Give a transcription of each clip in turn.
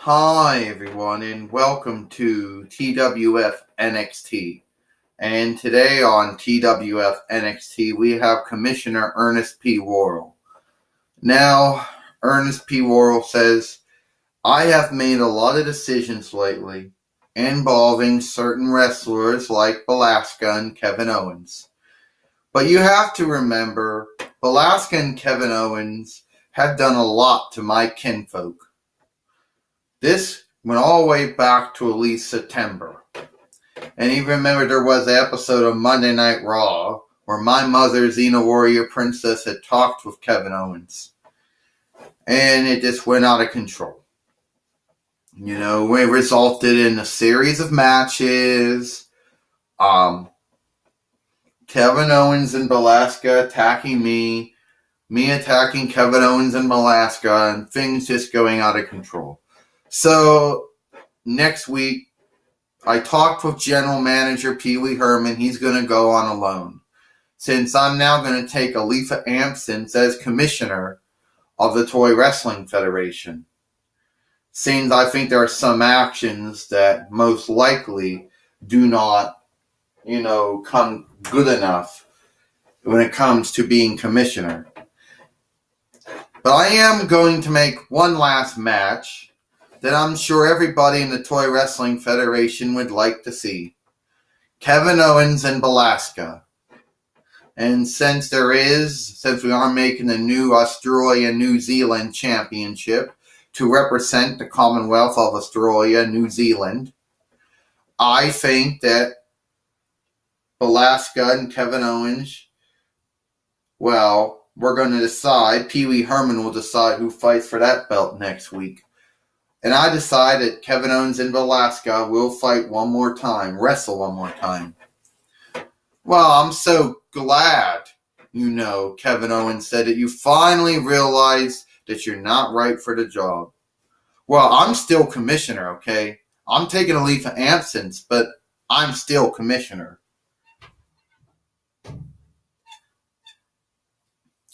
Hi everyone and welcome to TWF Nxt. And today on TWF Nxt we have Commissioner Ernest P. Worrell. Now, Ernest P. Worrell says, I have made a lot of decisions lately involving certain wrestlers like Belasca and Kevin Owens. But you have to remember, Belasca and Kevin Owens have done a lot to my kinfolk. This went all the way back to at least September. And even remember there was an episode of Monday Night Raw where my mother, Xena Warrior Princess, had talked with Kevin Owens. And it just went out of control. You know, it resulted in a series of matches. Kevin Owens and Belasca attacking me attacking Kevin Owens and Belasca, and things just going out of control. So, next week, I talked with General Manager Pee Wee Herman. He's going to go on alone. Since I'm now going to take Twf Nxt as Commissioner of the Toy Wrestling Federation. Since I think there are some actions that most likely do not, come good enough when it comes to being Commissioner. But I am going to make one last match that I'm sure everybody in the Toy Wrestling Federation would like to see. Kevin Owens and Belasca. And since we are making the new Australia New Zealand Championship to represent the Commonwealth of Australia New Zealand, I think that Belasca and Kevin Owens, we're going to decide, Pee Wee Herman will decide who fights for that belt next week. And I decide that Kevin Owens and Belasca will fight one more time, wrestle one more time. Well, I'm so glad, Kevin Owens said that you finally realized that you're not right for the job. Well, I'm still Commissioner, okay? I'm taking a leave of absence, but I'm still Commissioner.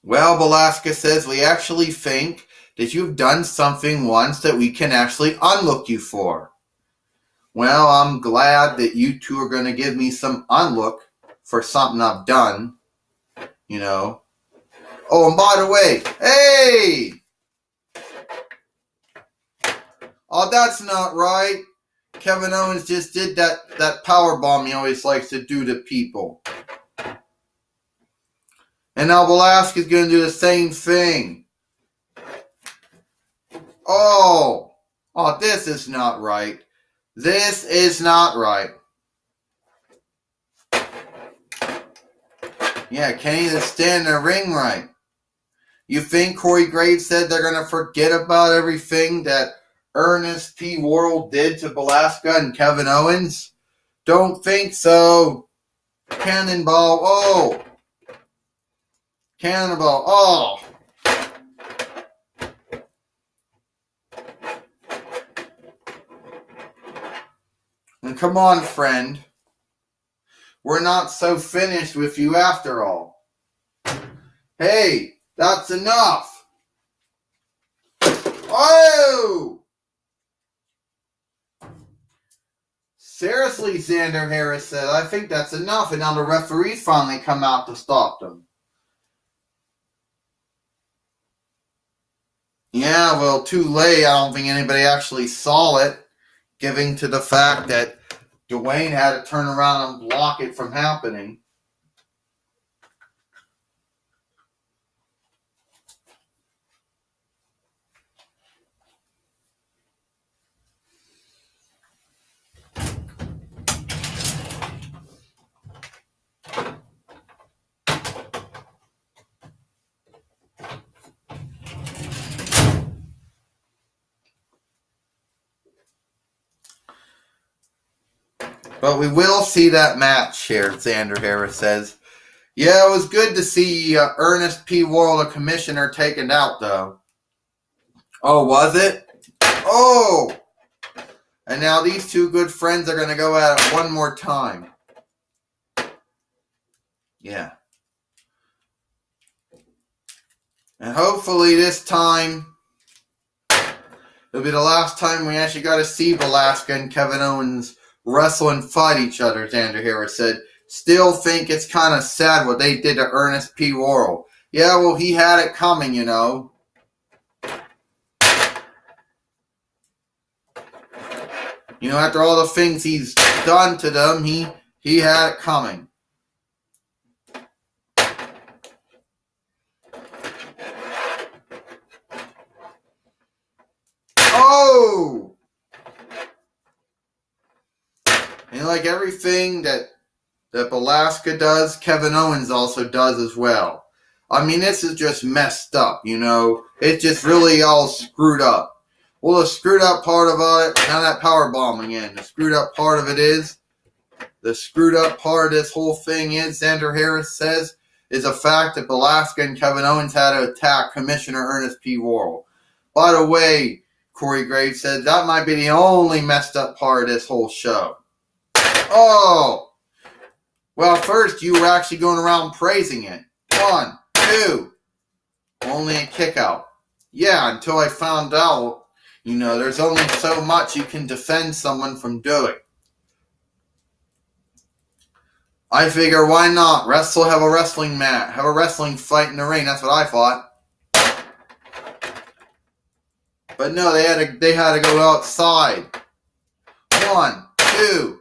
Well, Belasca says, we actually think that you've done something once that we can actually unlook you for. Well, I'm glad that you two are going to give me some unlook for something I've done, Oh, and by the way, hey! Oh, that's not right. Kevin Owens just did that power bomb he always likes to do to people. And now Belasca's going to do the same thing. Oh, this is not right. This is not right. Yeah, can't even stand in the ring right. You think Corey Graves said they're going to forget about everything that Ernest P. Worrell did to Belasca and Kevin Owens? Don't think so. Cannonball, oh. Cannonball, oh. And come on, friend. We're not so finished with you after all. Hey, that's enough. Oh! Seriously, Xander Harris said, I think that's enough. And now the referees finally come out to stop them. Yeah, well, too late. I don't think anybody actually saw it, giving to the fact that Dwayne had to turn around and block it from happening. But we will see that match here, Xander Harris says. Yeah, it was good to see Ernest P. Worrell, the Commissioner, taken out, though. Oh, was it? Oh! And now these two good friends are going to go at it one more time. Yeah. And hopefully this time It'll be the last time we actually got to see Velasquez and Kevin Owens wrestle and fight each other, Xander Harris said. Still think it's kind of sad what they did to Ernest P. Worrell. Yeah, well, he had it coming, you know. You know, after all the things he's done to them, he had it coming. Oh! And like everything that Velasquez does, Kevin Owens also does as well. I mean, this is just messed up, you know. It's just really all screwed up. Well, the screwed up part of it, now that power bombing in, the screwed up part of it is, the screwed up part of this whole thing is, Xander Harris says, is the fact that Velasquez and Kevin Owens had to attack Commissioner Ernest P. Worrell. By the way, Corey Graves said, that might be the only messed up part of this whole show. Oh! Well, first, you were actually going around praising it. 1, 2. Only a kick out. Yeah, until I found out, you know, there's only so much you can defend someone from doing. I figure, why not? Have a wrestling match. Have a wrestling fight in the ring. That's what I thought. But no, they had to go outside. 1, 2.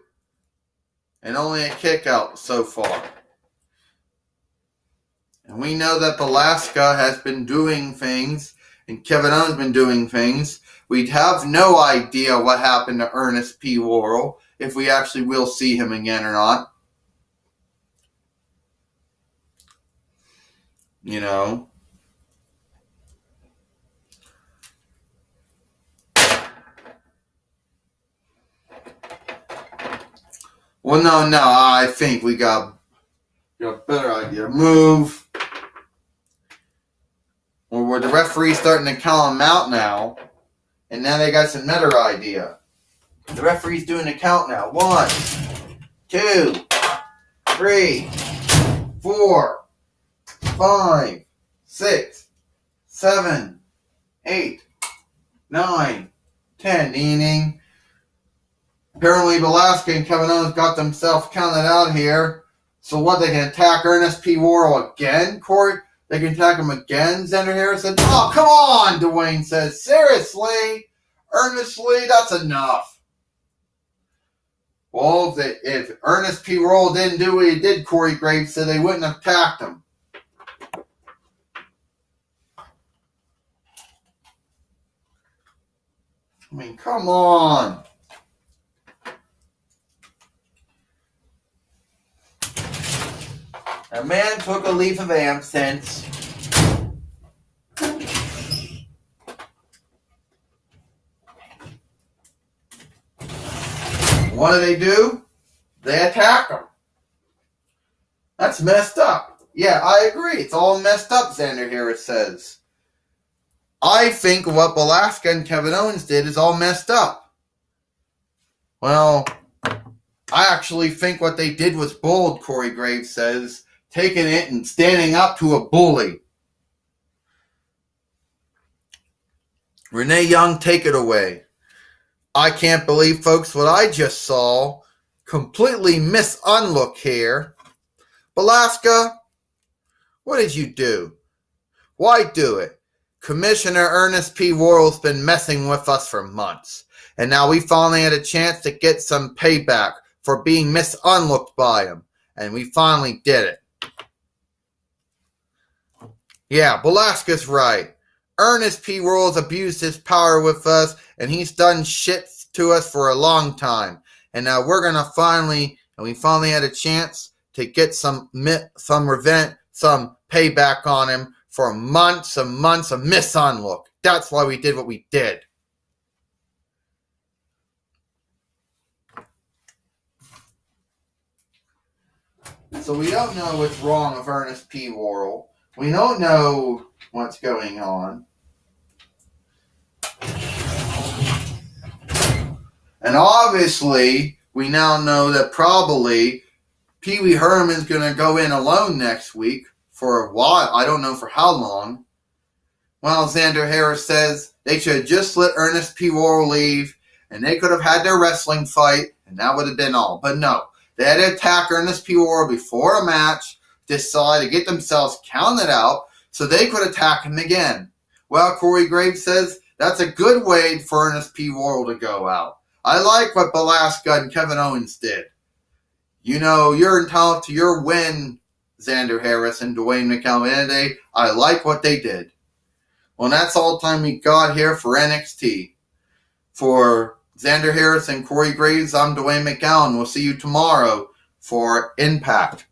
And only a kick out so far. And we know that Velasquez has been doing things, and Kevin Owens has been doing things. We'd have no idea what happened to Ernest P. Worrell, if we actually will see him again or not. You know. Well, no, I think we got a better idea. Move. Well, where the referee's starting to count them out now, and now they got some better idea. The referee's doing the count now. 1, 2, 3, 4, 5, 6, 7, 8, 9, 10. Ding, ding. Apparently, Velasquez and Kevin Owens got themselves counted out here. So what, they can attack Ernest P. Worrell again, Corey? They can attack him again, Xander Harris said. Oh, come on, Dwayne says. Seriously? Earnestly? That's enough. Well, if Ernest P. Worrell didn't do what he did, Corey Graves said, they wouldn't have attacked him. I mean, come on. A man took a leave of absence. What do? They attack him. That's messed up. Yeah, I agree. It's all messed up, Xander Harris says. I think what Velasquez and Kevin Owens did is all messed up. Well, I actually think what they did was bold, Corey Graves says. Taking it and standing up to a bully. Renee Young, take it away. I can't believe, folks, what I just saw. Completely misunlook here. Velasquez, what did you do? Why do it? Commissioner Ernest P. Worrell's been messing with us for months. And now we finally had a chance to get some payback for being misunlooked by him. And we finally did it. Yeah, Velasquez right. Ernest P. Worrell's abused his power with us, and he's done shit to us for a long time. And now we finally had a chance to get some revenge, some payback on him for months and months of misunlook. That's why we did what we did. So we don't know what's wrong with Ernest P. Worrell. We don't know what's going on. And obviously, we now know that probably Pee Wee Herman's going to go in alone next week for a while. I don't know for how long. Well, Xander Harris says they should have just let Ernest P. Worrell leave, and they could have had their wrestling fight, and that would have been all. But no, they had to attack Ernest P. Worrell before a match, decide to get themselves counted out, so they could attack him again. Well, Corey Graves says that's a good way for Ernest P. Worrell to go out. I like what Belasca and Kevin Owens did. You know, you're entitled to your win, Xander Harris and Dwayne McAllister. I like what they did. Well, that's all the time we got here for NXT. For Xander Harris and Corey Graves, I'm Dwayne McAllen. We'll see you tomorrow for Impact.